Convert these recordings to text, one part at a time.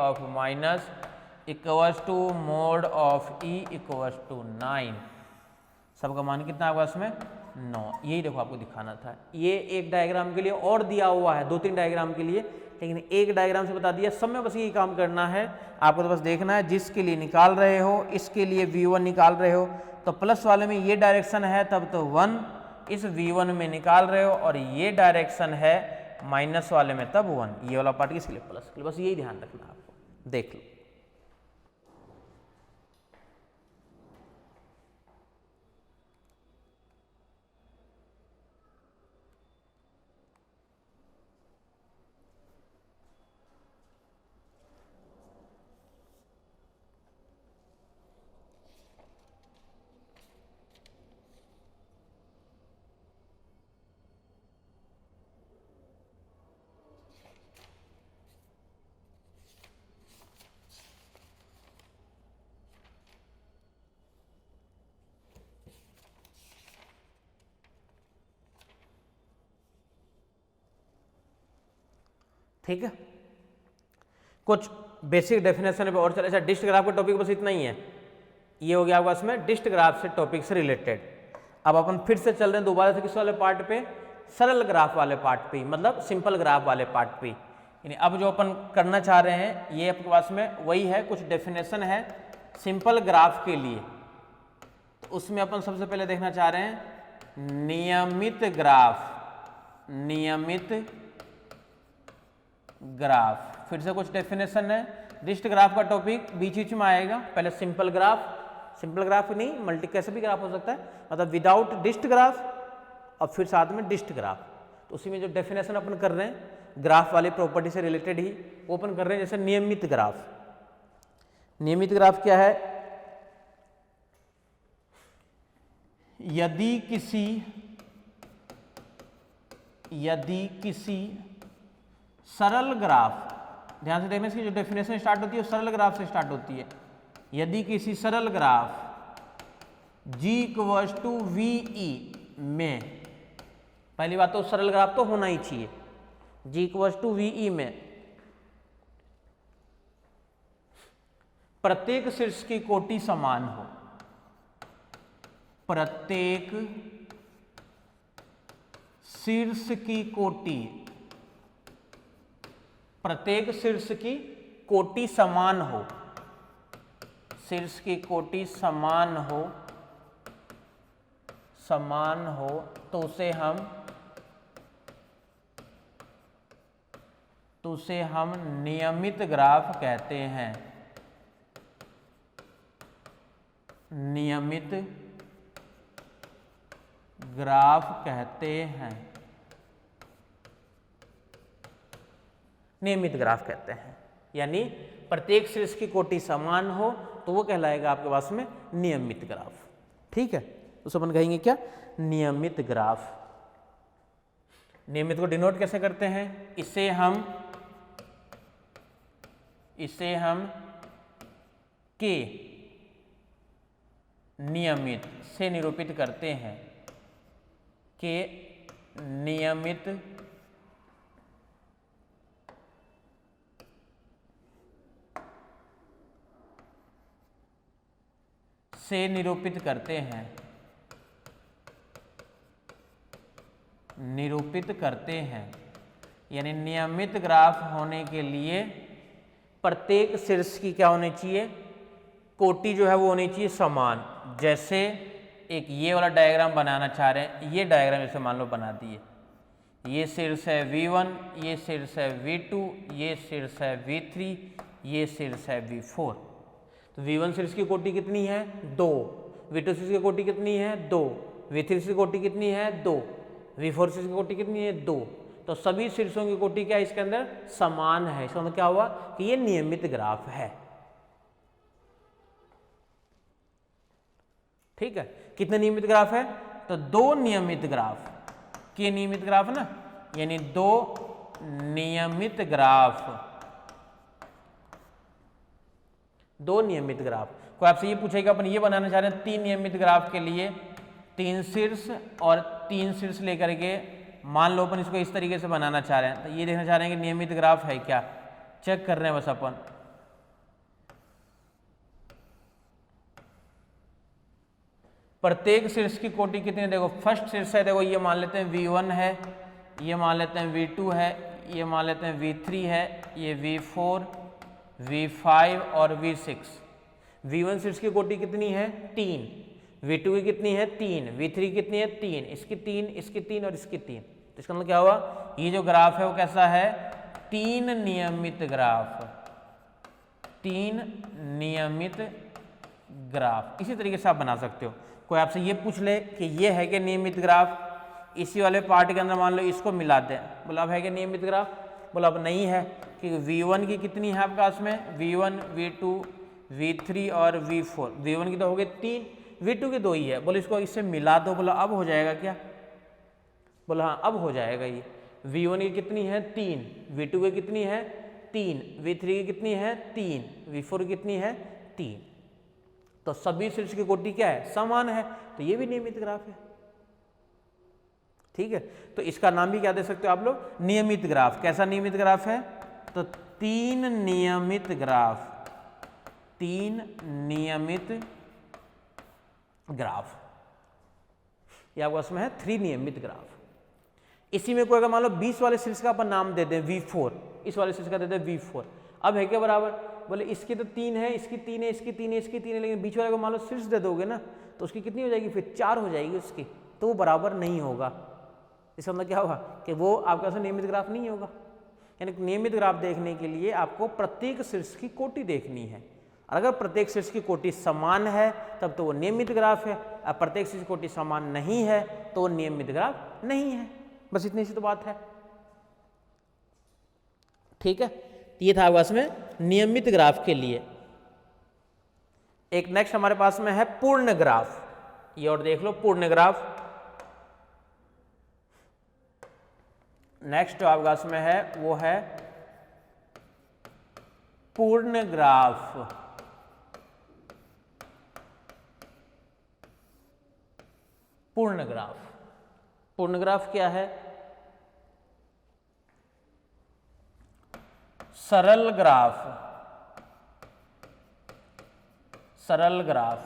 Of minus equals to mod of E equals to 9। सबका मान कितना होगा इसमें 9। यही देखो आपको दिखाना था। ये एक डायग्राम के लिए और दिया हुआ है, 2-3 डायग्राम के लिए, लेकिन एक डायग्राम से बता दिया। सब में बस यही काम करना है आपको, तो बस देखना है जिसके लिए निकाल रहे हो, इसके लिए V1 निकाल रहे हो तो प्लस वाले में ये डायरेक्शन है तब तो 1 इस V1 में निकाल रहे हो, और ये डायरेक्शन है माइनस वाले में तब 1। ये वाला पार्ट किसके लिए प्लस के लिए, बस यही ध्यान रखना आपको। देख लो ठीक है। कुछ बेसिक डेफिनेशन पे और चले। अच्छा, डिस्ट ग्राफ का टॉपिक बस इतना ही है। ये हो गया आपका इसमें डिस्ट ग्राफ से टॉपिक से रिलेटेड। अब अपन फिर से चल रहे हैं दोबारा से किस वाले पार्ट पे, सरल ग्राफ वाले पार्ट पे, मतलब सिंपल ग्राफ वाले पार्ट पे। यानी अब जो अपन करना चाह रहे हैं ये आपके पास में वही है, कुछ डेफिनेशन है सिंपल ग्राफ के लिए। तो उसमें अपन सबसे पहले देखना चाह रहे हैं नियमित ग्राफ। नियमित ग्राफ फिर से कुछ डेफिनेशन है। डिस्ट ग्राफ का टॉपिक बीच बीच में आएगा। पहले सिंपल ग्राफ, सिंपल ग्राफ नहीं मल्टी कैसे भी ग्राफ हो सकता है, मतलब विदाउट डिस्ट ग्राफ, और फिर साथ में डिस्ट ग्राफ। तो उसी में जो डेफिनेशन अपन कर रहे हैं ग्राफ वाले प्रॉपर्टी से रिलेटेड ही वो अपन कर रहे हैं। जैसे नियमित ग्राफ, नियमित ग्राफ क्या है, यदि किसी सरल ग्राफ, ध्यान से देखने से जो डेफिनेशन स्टार्ट होती है वो सरल ग्राफ से स्टार्ट होती है। यदि किसी सरल graph G equals to VE में, पहली बात तो सरल ग्राफ तो होना ही चाहिए, G इक्वल्स टू VE में प्रत्येक शीर्ष की कोटि समान हो, प्रत्येक शीर्ष की कोटि, प्रत्येक शीर्ष की कोटि समान हो, शीर्ष की कोटि समान हो तो उसे हम नियमित ग्राफ कहते हैं। नियमित ग्राफ कहते हैं, नियमित ग्राफ कहते हैं। यानी प्रत्येक शीर्ष की कोटि समान हो तो वो कहलाएगा आपके पास में नियमित ग्राफ। ठीक है, तो अपन कहेंगे क्या, नियमित ग्राफ। नियमित को डिनोट कैसे करते हैं, इसे हम के नियमित से निरूपित करते हैं, के नियमित से निरूपित करते हैं, निरूपित करते हैं। यानी नियमित ग्राफ होने के लिए प्रत्येक शीर्ष की क्या होनी चाहिए, कोटि जो है वो होनी चाहिए समान। जैसे एक ये वाला डायग्राम बनाना चाह रहे हैं, ये डायग्राम जैसे मान लो बना दिए, ये शीर्ष है V1, ये शीर्ष है V2, ये शीर्ष है V3, ये शीर्ष है V4। तो V1 शीर्ष की कोटि कितनी है 2, V2 शीर्ष की कोटि कितनी है 2, V3 शीर्ष की कोटि कितनी है 2, V4 शीर्ष की कोटि कितनी है 2। तो सभी शीर्षों की कोटि क्या इसके अंदर समान है। इसका मतलब क्या हुआ कि ये नियमित ग्राफ है। ठीक है, कितने नियमित ग्राफ है, तो 2 नियमित ग्राफ, के नियमित ग्राफ ना, यानी 2 नियमित ग्राफ, 2 नियमित ग्राफ। कोई आपसे ये पूछेगा अपन ये बनाना चाह रहे हैं 3 नियमित ग्राफ के लिए 3 शीर्ष और 3 शीर्ष लेकर के, मान लो अपन इसको इस तरीके से बनाना चाह रहे हैं, तो ये देखना चाह रहे हैं कि नियमित ग्राफ है क्या, चेक कर रहे हैं बस अपन। प्रत्येक शीर्ष की कोटि कितनी है? देखो फर्स्ट शीर्ष है, देखो ये मान लेते हैं V1 है, ये मान लेते हैं V2 है, ये मान लेते हैं V3 है, ये V4, V5 और V6। V1 शीर्ष की कोटि कितनी है? 3। V2 की कितनी है? 3। V3 की कितनी है? 3। इसकी 3, इसकी 3 और इसकी 3। तो इसका मतलब क्या हुआ? ये जो ग्राफ है वो कैसा है? 3 नियमित ग्राफ, 3 नियमित ग्राफ। इसी तरीके से आप बना सकते हो। कोई आपसे ये पूछ ले कि ये है कि नियमित ग्राफ, इसी वाले पार्ट के अंदर मान लो इसको मिला दें, बोला अब है कि नियमित ग्राफ? बोला अब नहीं है, क्योंकि V1 की कितनी है आपके पास में? V1, V2, V3 और V4। V1 की तो हो गई 3, V2 की 2 ही है। बोले इसको इससे मिला दो। बोला अब हो जाएगा क्या? बोला हाँ अब हो जाएगा। ये V1 की कितनी है? 3, V2 की कितनी है? 3, V3 की कितनी है? 3, V4 की कितनी है? 3। तो सभी शीर्ष की कोटि क्या है? समान है, तो ये भी नियमित ग्राफ है। ठीक है, तो इसका नाम भी क्या दे सकते हो आप लोग? नियमित ग्राफ। कैसा नियमित ग्राफ है? तो 3 नियमित ग्राफ, 3 नियमित ग्राफ। ये आपके पास में है 3 नियमित ग्राफ। इसी में कोई अगर मान लो 20 वाले शीर्ष का अपन नाम दे दें V4, इस वाले शीर्ष का दे दें V4। अब है क्या बराबर? बोले इसकी तो 3 है, इसकी 3 है, इसकी 3 है, इसकी 3 है, लेकिन बीच वाले को मान लो शीर्ष दे दोगे ना, तो उसकी कितनी हो जाएगी? फिर 4 हो जाएगी उसकी, तो वो बराबर नहीं होगा। इसका मतलब क्या होगा? कि वो आपके पास नियमित ग्राफ नहीं होगा। यानी नियमित ग्राफ देखने के लिए आपको प्रत्येक शीर्ष की कोटि देखनी है। और अगर प्रत्येक शीर्ष की कोटि समान है तब तो वो नियमित ग्राफ है, और प्रत्येक शीर्ष की कोटि समान नहीं है तो वो नियमित ग्राफ नहीं है। बस इतनी सी तो बात है। ठीक है, ये था आपके पास में नियमित ग्राफ के लिए। एक नेक्स्ट हमारे पास में है पूर्ण ग्राफ। ये और देख लो पूर्ण ग्राफ। नेक्स्ट जो आपके पास में है वो है पूर्ण ग्राफ। पूर्ण ग्राफ, पूर्ण ग्राफ क्या है? सरल ग्राफ, सरल ग्राफ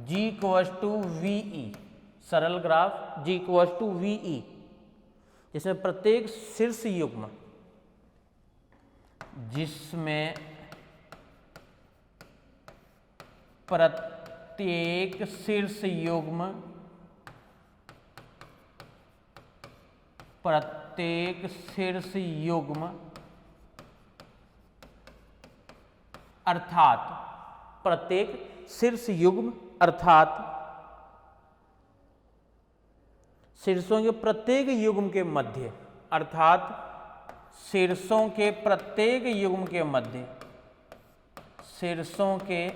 G=VE, सरल ग्राफ G=VE, जिसमें प्रत्येक शीर्ष युग्म, जिसमें प्रत्येक शीर्ष युग्म, प्रत्येक शीर्ष युग्म अर्थात प्रत्येक शीर्ष युग्म अर्थात शीर्षों के प्रत्येक युग्म के मध्य, अर्थात शीर्षों के प्रत्येक युग्म के मध्य, शीर्षों के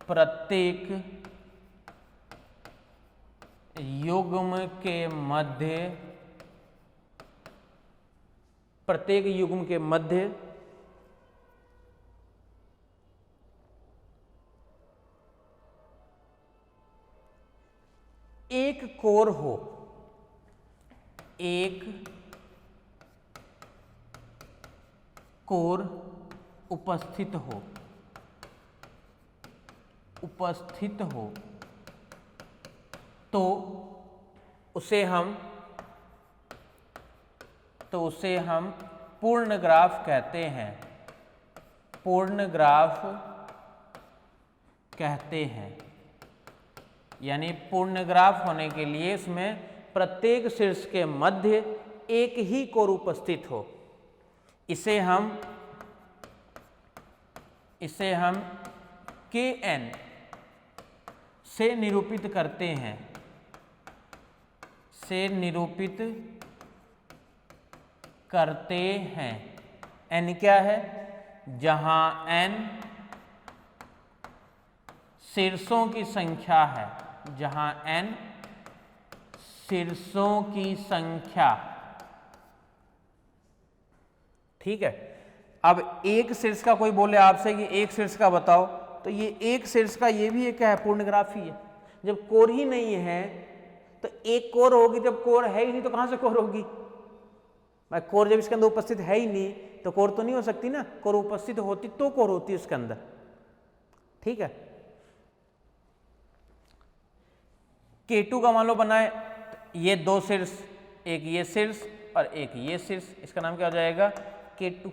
प्रत्येक युग्म के मध्य, प्रत्येक युग्म के मध्य एक कोर हो, एक कोर उपस्थित हो, उपस्थित हो, तो उसे हम पूर्ण ग्राफ कहते हैं, पूर्ण ग्राफ कहते हैं। यानी पूर्ण ग्राफ होने के लिए इसमें प्रत्येक शीर्ष के मध्य एक ही कोर उपस्थित हो। इसे हम Kn से निरूपित करते हैं, से निरूपित करते हैं। n क्या है? जहां n शीर्षों की संख्या है, जहां n शीर्षों की संख्या। ठीक है, अब एक शीर्ष का कोई बोले आपसे कि एक शीर्ष का बताओ, तो ये एक शीर्ष का ये भी एक क्या है? पूर्ण ग्राफ ही है। जब कोर ही नहीं है तो एक कोर होगी, जब कोर है ही नहीं तो कहां से कोर होगी? भाई कोर जब इसके अंदर उपस्थित है ही नहीं तो कोर तो नहीं हो सकती ना। कोर उपस्थित होती तो कोर होती है उसके अंदर। ठीक है, K2 का मान लो बनाए तो ये दो शीर्ष, एक ये शीर्ष और एक ये शीर्ष, इसका नाम क्या हो जाएगा K2।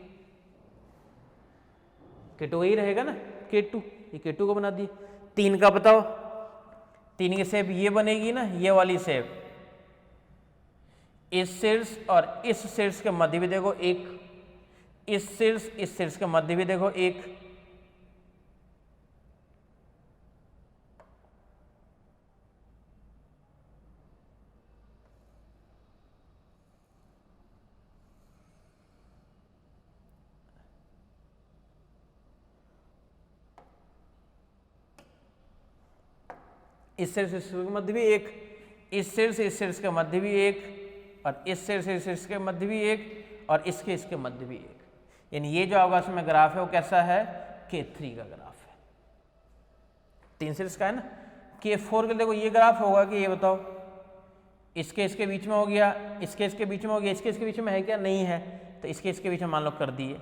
K2 वही रहेगा ना K2, ये K2 को बना दिए। 3 का बताओ, 3 की शेप ये बनेगी ना, ये वाली शेप, इस शीर्ष और इस शीर्ष के मध्य भी देखो एक, इस शीर्ष के मध्य भी देखो एक, इस शीर्ष के मध्य भी एक, इस शीर्ष के मध्य भी एक, और इस शीर्ष के मध्य भी एक, और इसके मध्य भी एक। यानी ये जो आपका इसमें ग्राफ है वो कैसा है K3 का ग्राफ है। 3 शीर्ष का है ना। K4 के देखो ये ग्राफ होगा कि ये बताओ, इसके बीच में हो गया, इसके बीच में हो गया, इसके बीच में है क्या, नहीं है, तो इसके बीच में मान लो कर दिए।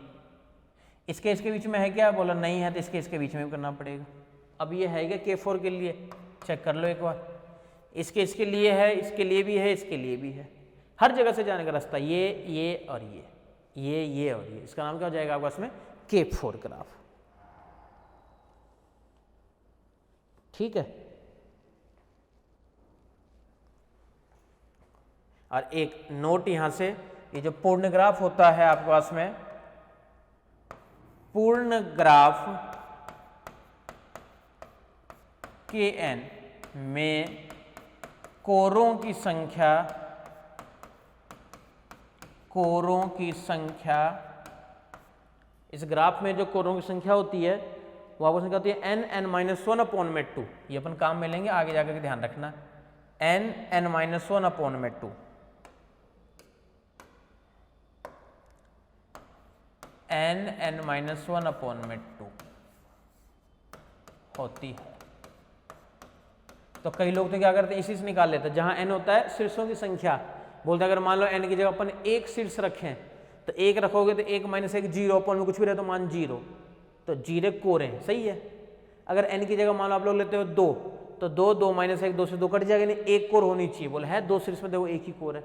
इसके बीच में है क्या, बोला नहीं है, तो इसके बीच में भी करना पड़ेगा। अब ये है क्या K4 के लिए, चेक कर लो एक बार, इसके लिए है, इसके लिए भी है, इसके लिए भी है, हर जगह से जाने का रास्ता ये और ये और ये, इसका नाम क्या हो जाएगा आपका इसमें K4 ग्राफ। ठीक है। और एक नोट यहां से, ये जो पूर्ण ग्राफ होता है आपके पास में, पूर्ण ग्राफ Kn में कोरों की संख्या, इस ग्राफ में जो कोरों की संख्या होती है वो आपको संख्या होती है n(n-1/2). ये अपन काम में लेंगे आगे जाकर के, ध्यान रखना, n(n-1/2), n(n-1/2) होती है। तो कई लोग तो क्या करते हैं, इसी से निकाल लेते हैं, जहां n होता है शीर्षों की संख्या, बोलते अगर मान लो n की जगह अपन एक शीर्ष रखें तो एक रखोगे तो 1 - 1 0, अपन में कुछ भी रहे तो मान 0, तो 0 कोर है, सही है। अगर n की जगह मान लो आप लोग लेते हो 2, तो 2 - 1 2 से 2 कट जाएगा, नहीं, एक कोर होनी चाहिए, बोले है 2 शीर्ष में देखो एक ही कोर है।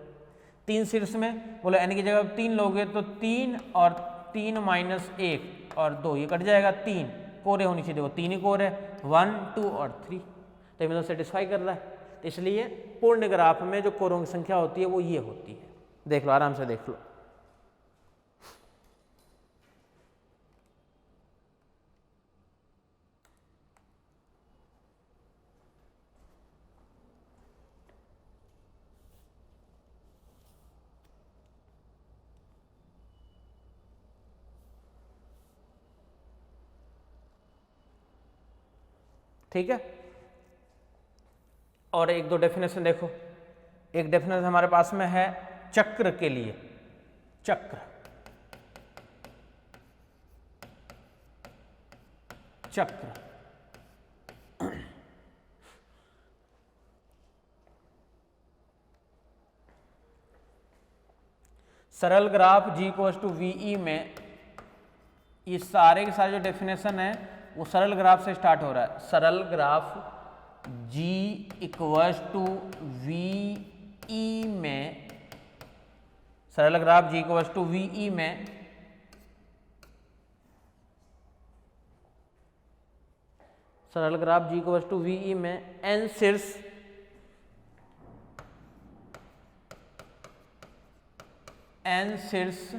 3 शीर्ष में बोले n की जगह 3 लोगे तो 3 और 3 - 1 और 2, ये कट जाएगा, 3 कोरे होनी चाहिए, देखो 3 ही कोर है, 1 2 और 3, तो ये मतलब सेटिस्फाई कर रहा है। तो इसलिए पूर्ण ग्राफ में जो कोरों की संख्या होती है वो ये होती है। देख लो, आराम से देख लो। ठीक है। और एक दो डेफिनेशन देखो, एक डेफिनेशन हमारे पास में है चक्र के लिए, चक्र सरल ग्राफ G = VE में ये सारे के सारे जो डेफिनेशन है वो सरल ग्राफ से स्टार्ट हो रहा है। सरल ग्राफ G = VE में, सरल ग्राफ G = VE में सरल ग्राफ G = VE में n शीर्ष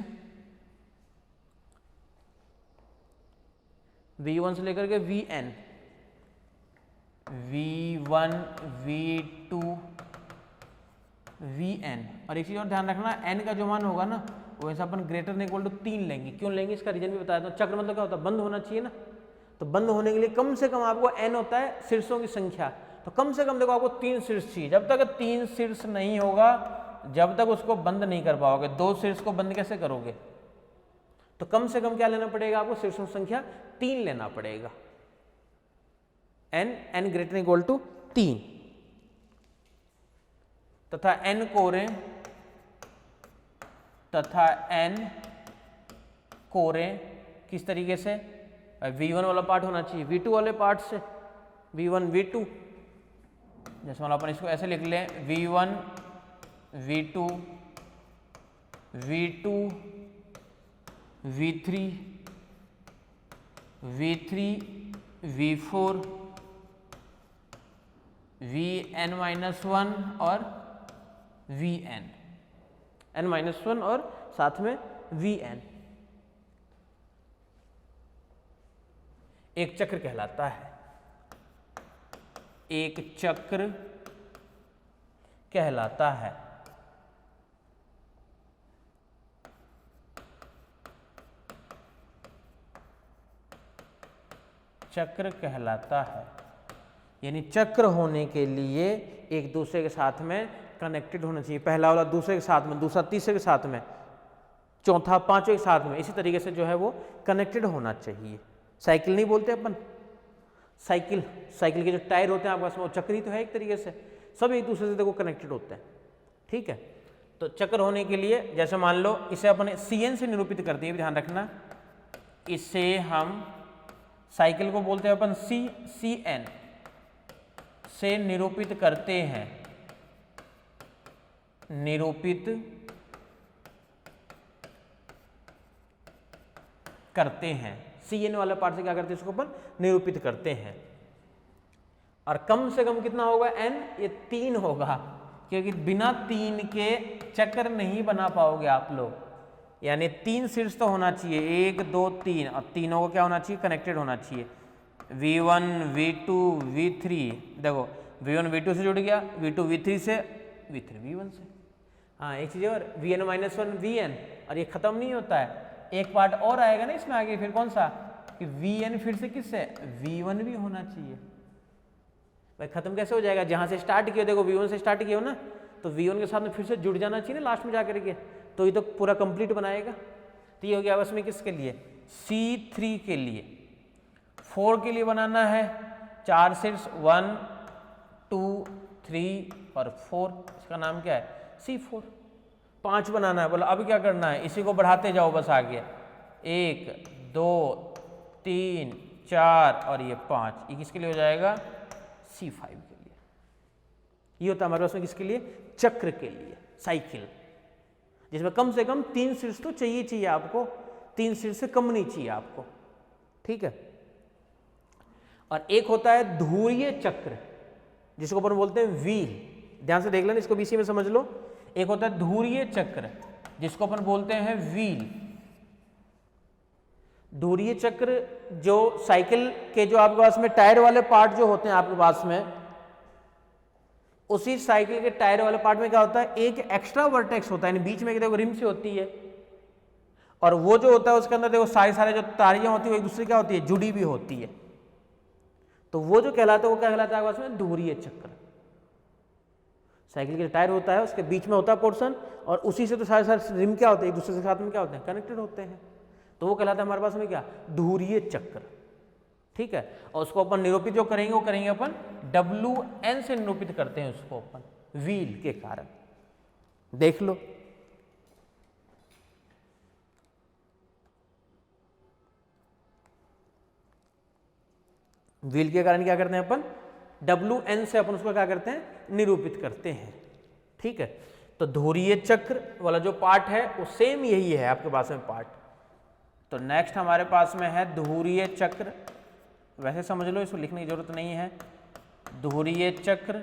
V1 से लेकर के Vn, V1 V2 Vn, और एक चीज और ध्यान रखना, n का जो मान होगा ना वो ऐसा अपन > 3 लेंगे। क्यों लेंगे इसका रीजन भी बताया था। चक्र मतलब क्या होता है, बंद होना चाहिए ना, तो बंद होने के लिए कम से कम आपको n होता है शीर्षों की संख्या, तो कम से कम देखो आपको 3 शीर्ष चाहिए। जब तक 3 शीर्ष नहीं होगा, जब तक उसको बंद नहीं कर पाओगे, 2 शीर्ष को बंद कैसे करोगे, तो कम से कम क्या लेना पड़ेगा आपको, शीर्षों की संख्या 3 लेना पड़ेगा, n > 3, तथा n कोरें किस तरीके से, V1 वाला पार्ट होना चाहिए V2 वाले पार्ट से, V1 V2 जैसे मान लो अपन इसको ऐसे लिख लें V1 V2 V2 V3 V3 V4 Vn-1 और Vn, n-1 और साथ में Vn एक चक्र कहलाता है, एक चक्र कहलाता है। चक्र कहलाता है, यानी चक्र होने के लिए एक दूसरे के साथ में कनेक्टेड होना चाहिए। पहला वाला दूसरे के साथ में, दूसरा तीसरे के साथ में, चौथा पांचवें के साथ में, इसी तरीके से जो है वो कनेक्टेड होना चाहिए। साइकिल नहीं बोलते अपन, साइकिल के जो टायर होते हैं आपके पास में, वो चक्री तो है एक तरीके से, सब एक दूसरे से देखो कनेक्टेड होते हैं। ठीक है, तो चक्र होने के लिए जैसे मान लो इसे अपन Cn से निरूपित करते हैं, ध्यान रखना, इसे हम साइकिल को बोलते हैं अपन Cn से निरूपित करते हैं, निरूपित करते हैं। Cn वाला पार्ट से क्या करते हैं, इसको अपन निरूपित करते हैं। और कम से कम कितना होगा n, ये 3 होगा, क्योंकि बिना 3 के चक्र नहीं बना पाओगे आप लोग। यानी 3 शीर्ष तो होना चाहिए, 1 2 3, और तीनों को क्या होना चाहिए, कनेक्टेड होना चाहिए। V1 V2 V3, देखो V1 V2 से जुड़ गया, V2 V3 से, V3 V1 से। हाँ एक चीज़ और, Vn-1 Vn, और ये खत्म नहीं होता है, एक पार्ट और आएगा ना इसमें आगे, फिर कौन सा, कि Vn फिर से किससे, V1 भी होना चाहिए। भाई खत्म कैसे हो जाएगा, जहाँ से स्टार्ट किया, देखो V1 से स्टार्ट किया हो ना, तो V1 के साथ में फिर से जुड़ जाना चाहिए ना लास्ट में जाकर के, तो ये तो पूरा कंप्लीट बनाएगा। तो ये हो गया बस में किसके लिए, C3 के लिए। 4 के लिए बनाना है 4 शीर्ष, 1 2 3 और 4, इसका नाम क्या है, C4। 5 बनाना है, बोला अब क्या करना है, इसी को बढ़ाते जाओ बस आगे, 1 2 3 4 और ये 5, ये किसके लिए हो जाएगा, C5 के लिए। ये होता है हमारे पास में किसके लिए, चक्र के लिए, साइकिल, जिसमें कम से कम 3 शीर्ष तो चाहिए आपको, 3 शीर्ष से कम नहीं चाहिए आपको। ठीक है, और एक होता है ध्रुवीय चक्र, जिसको अपन बोलते हैं व्हील, ध्यान से देख लेना, इसको बीसी में समझ लो। एक होता है ध्रुवीय चक्र, जिसको अपन बोलते हैं व्हील। ध्रुवीय चक्र जो साइकिल के जो आपके पास में टायर वाले पार्ट जो होते हैं आपके पास में, उसी साइकिल के टायर वाले पार्ट में क्या होता है, एक एक्स्ट्रा वर्टेक्स होता है, यानी बीच में देखो रिम से होती है, और वो जो होता है उसके अंदर देखो सारे जो तारियां होती है वो एक दूसरे क्या होती है, जुड़ी भी होती है। तो वो जो कहलाता है वो क्या कहलाता है आपके पास में, ध्रुवीय चक्र। साइकिल के टायर होता है, उसके बीच में होता है पोर्शन, और उसी से तो सारे रिम क्या होते हैं, एक दूसरे के साथ में क्या होते हैं, कनेक्टेड होते हैं, तो वो कहलाता है हमारे पास में क्या, ध्रुवीय चक्र। ठीक है, और उसको अपन निरूपित जो करेंगे वो करेंगे अपन Wn से निरूपित करते हैं उसको अपन, व्हील के कारण। देख लो, व्हील के कारण क्या करते हैं अपन, Wn से अपन उसको क्या करते हैं, निरूपित करते हैं। ठीक है, तो ध्रुवीय चक्र वाला जो पार्ट है वो सेम यही है आपके पास में पार्ट। तो नेक्स्ट हमारे पास में है ध्रुवीय चक्र, वैसे समझ लो, इसको लिखने की जरूरत नहीं है। ध्रुवीय चक्र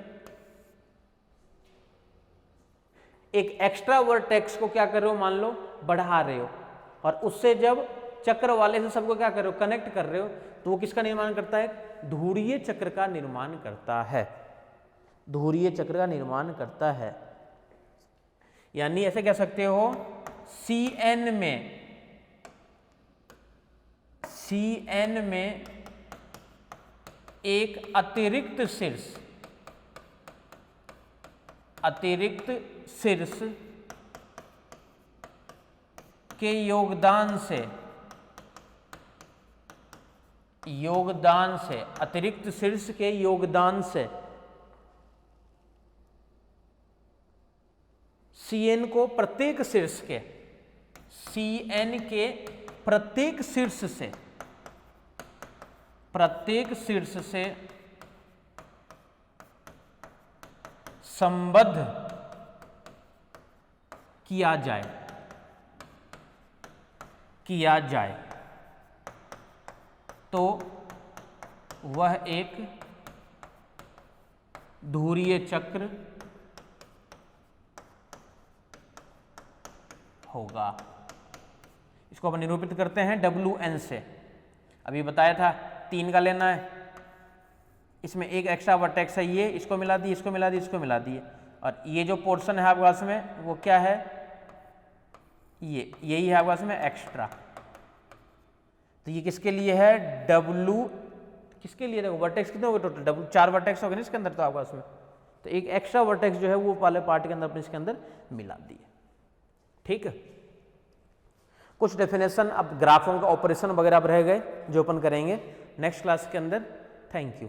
एक एक्स्ट्रा वर्टेक्स को क्या कर रहे हो, मान लो बढ़ा रहे हो, और उससे जब चक्र वाले से सबको क्या कर रहे हो, कनेक्ट कर रहे हो, तो वो किसका निर्माण करता है, ध्रुवीय चक्र का निर्माण करता है, ध्रुवीय चक्र का निर्माण करता है। यानी ऐसे कह सकते हो, Cn में एक अतिरिक्त शीर्ष के योगदान से अतिरिक्त शीर्ष के योगदान से Cn को प्रत्येक शीर्ष के, Cn के प्रत्येक शीर्ष से संबद्ध किया जाए तो वह एक धुरीय चक्र होगा। इसको अपन निरूपित करते हैं WN से। अभी बताया था 3 का लेना है, इसमें एक एक्स्ट्रा वर्टेक्स है, ये इसको मिला दिए, इसको मिला दिए, इसको मिला दिए, और ये जो पोर्शन है आपके पास में वो क्या है, यही है आपके पास में एक्स्ट्रा। तो ये किसके लिए है, W किसके लिए, देखो वर्टेक्स कितने हो गए टोटल, W 4 वर्टेक्स हो गए ना इसके अंदर, तो आपके पास में तो एक एक्स्ट्रा वर्टेक्स जो है वो वाले पार्ट के अंदर अपने इसके अंदर मिला दिए। ठीक है, कुछ डेफिनेशन अब ग्राफों का ऑपरेशन वगैरह अब रह गए जो अपन करेंगे नेक्स्ट क्लास के अंदर। Thank you.